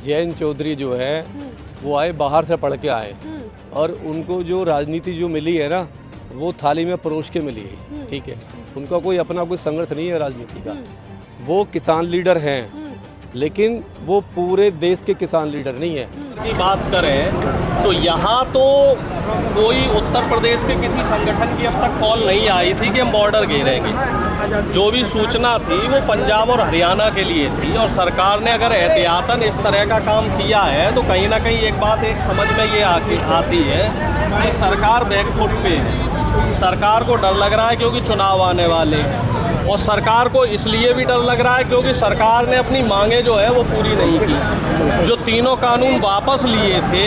जयंत चौधरी जो है वो आए बाहर से पढ़ के आए और उनको जो राजनीति जो मिली है ना वो थाली में परोस के मिली है, ठीक है। उनका कोई अपना कोई संघर्ष नहीं है राजनीति का। वो किसान लीडर हैं लेकिन वो पूरे देश के किसान लीडर नहीं है। की बात करें तो यहाँ तो कोई उत्तर प्रदेश के किसी संगठन की अब तक कॉल नहीं आई थी कि हम बॉर्डर घेरेंगे। जो भी सूचना थी वो पंजाब और हरियाणा के लिए थी और सरकार ने अगर एहतियातन इस तरह का काम किया है तो कहीं ना कहीं एक बात एक समझ में ये आती है कि सरकार बैकफुट पे है। सरकार को डर लग रहा है क्योंकि चुनाव आने वाले हैं और सरकार को इसलिए भी डर लग रहा है क्योंकि सरकार ने अपनी मांगे जो है वो पूरी नहीं की। जो तीनों कानून वापस लिए थे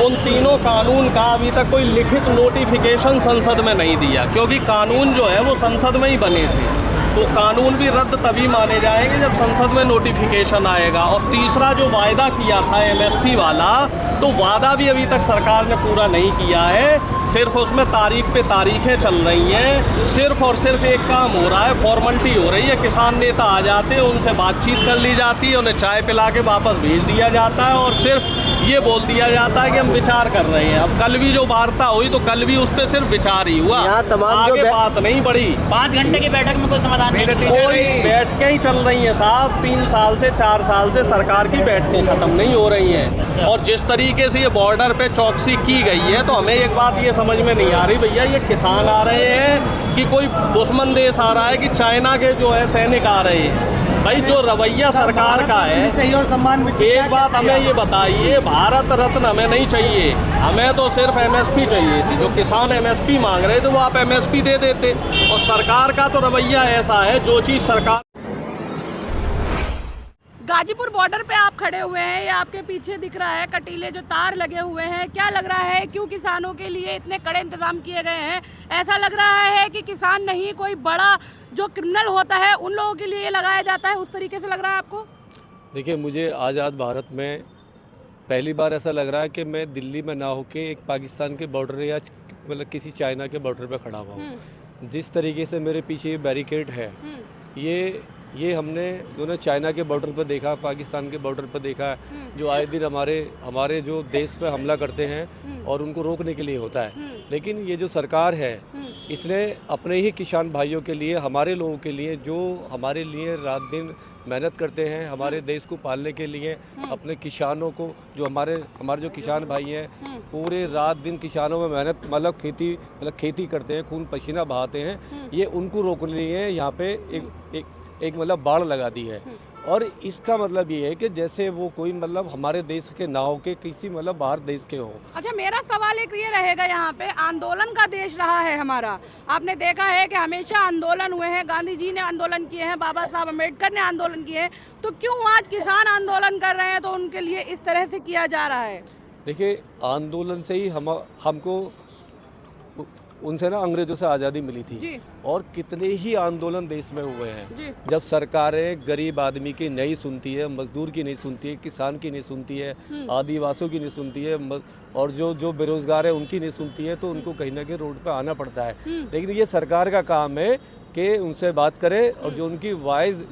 उन तीनों कानून का अभी तक कोई लिखित नोटिफिकेशन संसद में नहीं दिया क्योंकि कानून जो है वो संसद में ही बने थे। तो कानून भी रद्द तभी माने जाएंगे जब संसद में नोटिफिकेशन आएगा। और तीसरा जो वायदा किया था एमएसपी वाला तो वादा भी अभी तक सरकार ने पूरा नहीं किया है। सिर्फ उसमें तारीख पे तारीखें चल रही हैं। सिर्फ और सिर्फ एक काम हो रहा है, फॉर्मेलिटी हो रही है। किसान नेता आ जाते हैं, उनसे बातचीत कर ली जाती है, उन्हें चाय पिला के वापस भेज दिया जाता है और सिर्फ ये बोल दिया जाता है कि हम विचार कर रहे हैं। अब कल भी जो वार्ता हुई तो कल भी उस पर सिर्फ विचार ही हुआ, आगे बात नहीं बढ़ी। 5 घंटे की बैठक में कोई समाधान नहीं, कोई बैठकें ही चल रही हैं साहब। 3 साल से 4 साल से सरकार की बैठकें खत्म नहीं हो रही हैं। और जिस तरीके से ये बॉर्डर पे चौकसी की गई है तो हमें एक बात ये समझ में नहीं आ रही भैया, ये किसान आ रहे हैं कि कोई दुश्मन देश आ रहा है कि चाइना के जो है सैनिक आ रहे हैं। भाई जो रवैया सरकार का है चाहिए और सम्मान भी चाहिए। एक बात हमें ये बताइए, भारत रत्न हमें नहीं चाहिए, हमें तो सिर्फ एमएसपी चाहिए थी। जो किसान एमएसपी मांग रहे थे वो आप एमएसपी दे देते। और सरकार का तो रवैया ऐसा है, जो चीज़ सरकार। गाजीपुर बॉर्डर पे आप खड़े हुए हैं, ये आपके पीछे दिख रहा है कटीले जो तार लगे हुए हैं। क्या लग रहा है क्यों किसानों के लिए इतने कड़े इंतजाम किए गए हैं? ऐसा लग रहा है कि किसान नहीं, कोई बड़ा जो क्रिमिनल होता है उन लोगों के लिए लगाया जाता है, उस तरीके से लग रहा है आपको? देखिए, मुझे आज़ाद भारत में पहली बार ऐसा लग रहा है कि मैं दिल्ली में ना होके एक पाकिस्तान के बॉर्डर या मतलब किसी चाइना के बॉर्डर पे खड़ा हुआ हूँ। जिस तरीके से मेरे पीछे ये बैरिकेड है, ये हमने दोनों चाइना के बॉर्डर पर देखा, पाकिस्तान के बॉर्डर पर देखा, जो आए दिन हमारे जो देश पे हमला करते हैं और उनको रोकने के लिए होता है। लेकिन ये जो सरकार है इसने अपने ही किसान भाइयों के लिए, हमारे लोगों के लिए, जो हमारे लिए रात दिन मेहनत करते हैं, हमारे देश को पालने के लिए, अपने किसानों को, जो हमारे जो किसान भाई हैं पूरे रात दिन किसानों में मेहनत मतलब खेती करते हैं, खून पसीना बहाते हैं, ये उनको रोकने के लिए यहाँ पे एक मतलब बाड़ लगा दी है। और इसका मतलब ये है कि जैसे वो कोई मतलब हमारे देश के ना हो के किसी मतलब बाहर देश के हो। अच्छा, मेरा सवाल एक ये रहेगा, यहाँ पे आंदोलन का देश रहा है हमारा। आपने देखा है कि हमेशा आंदोलन हुए हैं, गांधी जी ने आंदोलन किए हैं, बाबा साहब अम्बेडकर ने आंदोलन किए हैं, तो क्यों आज किसान आंदोलन कर रहे हैं तो उनके लिए इस तरह से किया जा रहा है? देखिए, आंदोलन से ही हमको उनसे ना अंग्रेजों से आज़ादी मिली थी और कितने ही आंदोलन देश में हुए हैं। जब सरकारें गरीब आदमी की नहीं सुनती है, मजदूर की नहीं सुनती है, किसान की नहीं सुनती है, आदिवासियों की नहीं सुनती है और जो बेरोजगार है उनकी नहीं सुनती है, तो उनको कहीं ना कहीं रोड पे आना पड़ता है। लेकिन ये सरकार का काम है कि उनसे बात करे और जो उनकी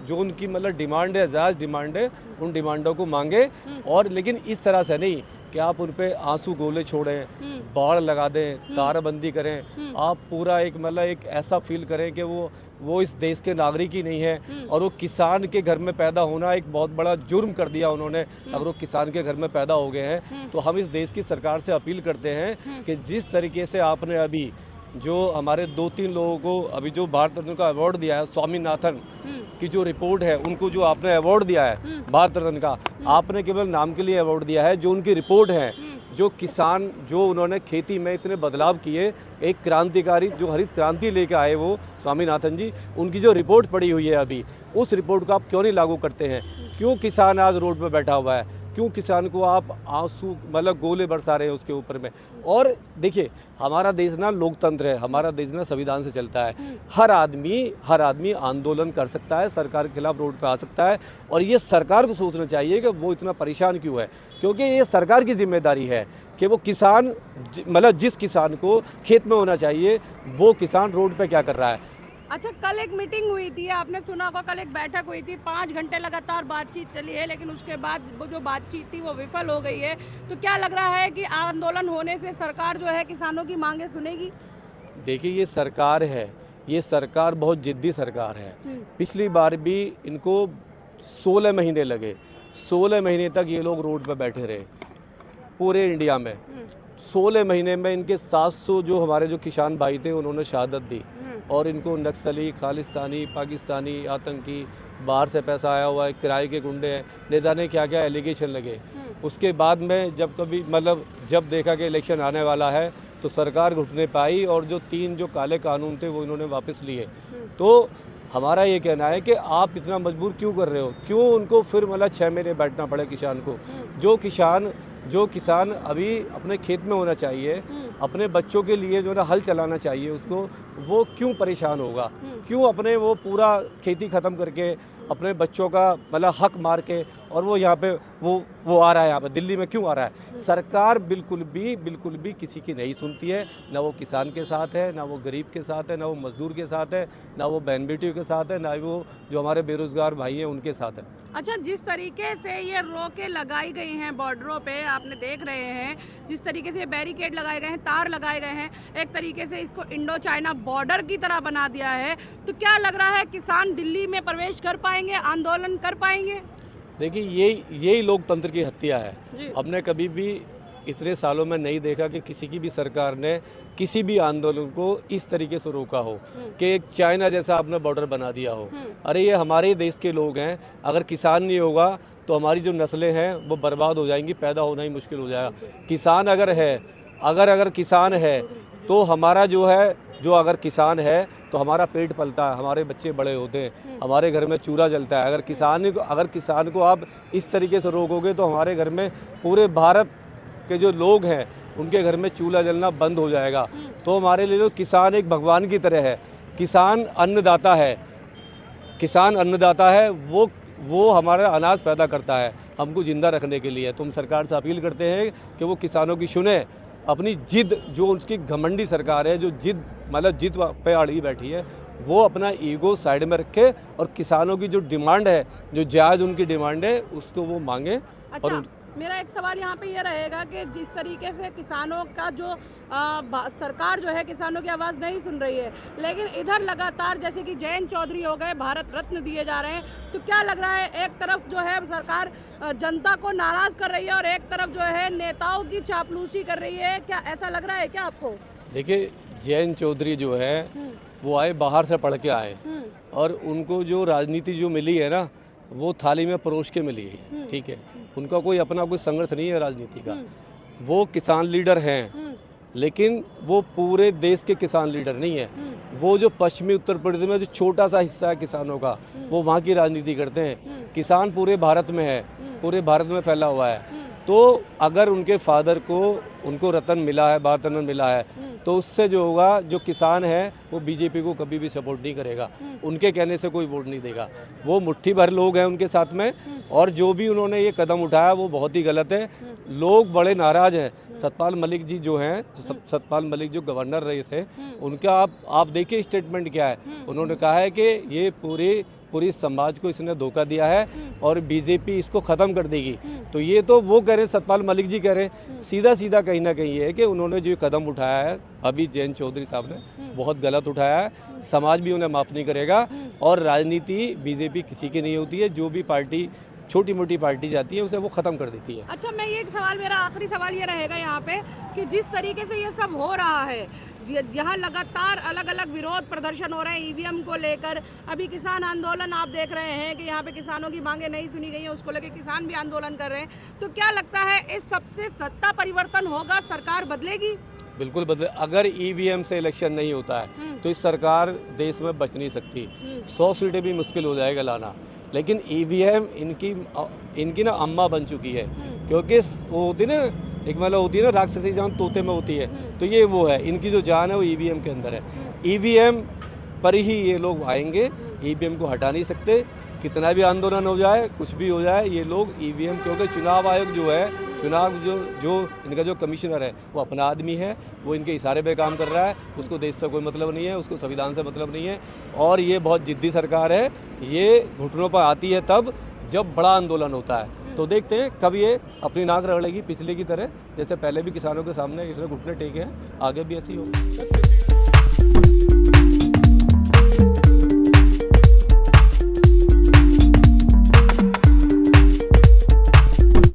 जो उनकी मतलब डिमांड है, जायज़ डिमांड है, उन डिमांडों को मांगे। और लेकिन इस तरह से नहीं कि आप उन पे आंसू गोले छोड़ें, बाड़ लगा दें, तारबंदी करें। आप पूरा एक ऐसा फील करें कि वो इस देश के नागरिक ही नहीं है और वो किसान के घर में पैदा होना एक बहुत बड़ा जुर्म कर दिया उन्होंने। अगर वो किसान के घर में पैदा हो गए हैं तो हम इस देश की सरकार से अपील करते हैं कि जिस तरीके से आपने अभी जो हमारे 2-3 लोगों को अभी जो भारत रत्न का अवार्ड दिया है, स्वामीनाथन की जो रिपोर्ट है, उनको जो आपने अवार्ड दिया है भारत रत्न का, आपने केवल नाम के लिए अवार्ड दिया है। जो उनकी रिपोर्ट है, जो किसान, जो उन्होंने खेती में इतने बदलाव किए, एक क्रांतिकारी जो हरित क्रांति लेके आए वो स्वामीनाथन जी, उनकी जो रिपोर्ट पड़ी हुई है अभी, उस रिपोर्ट को आप क्यों नहीं लागू करते हैं? क्यों किसान आज रोड पर बैठा हुआ है? क्यों किसान को आप आंसू मतलब गोले बरसा रहे हैं उसके ऊपर में? और देखिए, हमारा देश ना लोकतंत्र है, हमारा देश ना संविधान से चलता है। हर आदमी आंदोलन कर सकता है, सरकार के खिलाफ रोड पे आ सकता है। और ये सरकार को सोचना चाहिए कि वो इतना परेशान क्यों है, क्योंकि ये सरकार की जिम्मेदारी है कि वो किसान मतलब जिस किसान को खेत में होना चाहिए वो किसान रोड पे क्या कर रहा है। अच्छा, कल एक मीटिंग हुई थी, आपने सुना होगा, कल एक बैठक हुई थी, 5 घंटे लगातार बातचीत चली है, लेकिन उसके बाद वो जो बातचीत थी वो विफल हो गई है। तो क्या लग रहा है कि आंदोलन होने से सरकार जो है किसानों की मांगे सुनेगी? देखिए, ये सरकार है, ये सरकार बहुत जिद्दी सरकार है। पिछली बार भी इनको 16 महीने लगे, 16 महीने तक ये लोग रोड पर बैठे रहे पूरे इंडिया में। 16 महीने में इनके 700 जो हमारे जो किसान भाई थे उन्होंने शहादत दी, और इनको नक्सली, खालिस्तानी, पाकिस्तानी, आतंकी, बाहर से पैसा आया हुआ है, किराए के गुंडे हैं, न जाने क्या क्या एलिगेशन लगे। उसके बाद में जब कभी जब देखा कि इलेक्शन आने वाला है तो सरकार घुटने पाई, और जो 3 जो काले कानून थे वो इन्होंने वापस लिए। तो हमारा ये कहना है कि आप इतना मजबूर क्यों कर रहे हो, क्यों उनको फिर 6 महीने बैठना पड़े किसान को। जो किसान अभी अपने खेत में होना चाहिए, अपने बच्चों के लिए जो ना हल चलाना चाहिए उसको, वो क्यों परेशान होगा, क्यों अपने वो पूरा खेती ख़त्म करके अपने बच्चों का हक मार के, और वो यहाँ पे वो आ रहा है, यहाँ पे दिल्ली में क्यों आ रहा है। सरकार बिल्कुल भी किसी की नहीं सुनती है, ना वो किसान के साथ है, ना वो गरीब के साथ है, ना वो मजदूर के साथ है, ना वो बहन बेटियों के साथ है, ना वो जो हमारे बेरोजगार भाई हैं उनके साथ है। अच्छा, जिस तरीके से ये रोकें लगाई गई हैं बॉर्डरों पे, आपने देख रहे हैं जिस तरीके से बैरिकेड लगाए गए हैं, तार लगाए गए हैं, एक तरीके से इसको इंडो चाइना बॉर्डर की तरह बना दिया है, तो क्या लग रहा है किसान दिल्ली में प्रवेश कर पाएंगे, आंदोलन कर पाएंगे? देखिए, यही लोकतंत्र की हत्या है। हमने कभी भी इतने सालों में नहीं देखा कि किसी की भी सरकार ने किसी भी आंदोलन को इस तरीके से रोका हो कि एक चाइना जैसा आपने बॉर्डर बना दिया हो। अरे ये हमारे देश के लोग हैं, अगर किसान नहीं होगा तो हमारी जो नस्लें हैं वो बर्बाद हो जाएंगी, पैदा होना ही मुश्किल हो जाएगा। किसान अगर है, अगर किसान है तो हमारा जो है, अगर किसान है तो हमारा पेट पलता है, हमारे बच्चे बड़े होते हैं, हमारे घर में चूल्हा जलता है। अगर किसान को आप इस तरीके से रोकोगे तो हमारे घर में, पूरे भारत के जो लोग हैं उनके घर में चूल्हा जलना बंद हो जाएगा। तो हमारे लिए तो किसान एक भगवान की तरह है। किसान अन्नदाता है, वो हमारा अनाज पैदा करता है हमको ज़िंदा रखने के लिए। तुम सरकार से अपील करते हैं कि वो किसानों की सुने, अपनी जिद, जो उसकी घमंडी सरकार है, जो जिद पे अड़ी बैठी है, वो अपना ईगो साइड में रखे और किसानों की जो डिमांड है, जो जायज़ उनकी डिमांड है, उसको वो मांगे। अच्छा, और मेरा एक सवाल यहाँ पे ये रहेगा कि जिस तरीके से किसानों का जो सरकार जो है किसानों की आवाज़ नहीं सुन रही है, लेकिन इधर लगातार जैसे कि जयंत चौधरी हो गए, भारत रत्न दिए जा रहे हैं, तो क्या लग रहा है एक तरफ जो है सरकार जनता को नाराज़ कर रही है और एक तरफ जो है नेताओं की चापलूसी कर रही है, क्या ऐसा लग रहा है क्या आपको? देखिए, जयंत चौधरी जो है वो आए, बाहर से पढ़ के आए, और उनको जो राजनीति जो मिली है ना, वो थाली में परोस के मिली है, ठीक है। उनका कोई अपना कोई संघर्ष नहीं है राजनीति का। वो किसान लीडर हैं, लेकिन वो पूरे देश के किसान लीडर नहीं है। वो जो पश्चिमी उत्तर प्रदेश में जो छोटा सा हिस्सा है किसानों का, वो वहाँ की राजनीति करते हैं। किसान पूरे भारत में है, पूरे भारत में फैला हुआ है। तो अगर उनके फादर को, उनको रतन मिला है, भारत रत्न मिला है, तो उससे जो होगा, जो किसान है वो बीजेपी को कभी भी सपोर्ट नहीं करेगा, उनके कहने से कोई वोट नहीं देगा। वो मुट्ठी भर लोग हैं उनके साथ में, और जो भी उन्होंने ये कदम उठाया वो बहुत ही गलत है। लोग बड़े नाराज़ हैं। सतपाल मलिक जी जो हैं, सतपाल मलिक जो गवर्नर रहे थे, उनका आप देखिए स्टेटमेंट क्या है। उन्होंने कहा है कि ये पूरी समाज को इसने धोखा दिया है और बीजेपी इसको ख़त्म कर देगी। तो ये तो वो कह रहे हैं, सतपाल मलिक जी कह रहे हैं। सीधा कहीं ना कहीं ये है कि उन्होंने जो कदम उठाया है अभी जयंत चौधरी साहब ने, बहुत गलत उठाया है। समाज भी उन्हें माफ़ नहीं करेगा, और राजनीति बीजेपी किसी की नहीं होती है। जो भी पार्टी, छोटी मोटी पार्टी जाती है, उसे वो ख़त्म कर देती है। अच्छा, मैं ये मेरा आखिरी सवाल ये रहेगा यहाँ पे कि जिस तरीके से ये सब हो रहा है, यहाँ लगातार अलग अलग विरोध प्रदर्शन हो रहे हैं ईवीएम को लेकर, अभी किसान आंदोलन आप देख रहे हैं कि यहाँ पे किसानों की मांगे नहीं सुनी गई हैं, उसको लेकर किसान भी आंदोलन कर रहे हैं, तो क्या लगता है इस सबसे सत्ता परिवर्तन होगा, सरकार बदलेगी? बिल्कुल बदले। अगर ईवीएम से इलेक्शन नहीं होता है तो इस सरकार देश में बच नहीं सकती। 100 सीटें भी मुश्किल हो जाएगा लाना, लेकिन ईवीएम इनकी ना अम्मा बन चुकी है। क्योंकि वो होती ना, एक होती है ना राक्षसी जान तोते में होती है, तो ये वो है, इनकी जो जान है वो ईवीएम के अंदर है। ईवीएम पर ही ये लोग आएंगे, ईवीएम को हटा नहीं सकते। कितना भी आंदोलन हो जाए, कुछ भी हो जाए, ये लोग ईवीएम, क्योंकि चुनाव आयोग जो है चुनाव जो इनका जो कमिश्नर है वो अपना आदमी है, वो इनके इशारे पे काम कर रहा है, उसको देश से कोई मतलब नहीं है, उसको संविधान से मतलब नहीं है। और ये बहुत जिद्दी सरकार है, ये घुटनों पर आती है तब जब बड़ा आंदोलन होता है। तो देखते हैं कब ये अपनी नाक रगड़ेगी पिछले की तरह, जैसे पहले भी किसानों के सामने इसने घुटने टेके हैं, आगे भी ऐसी होगी।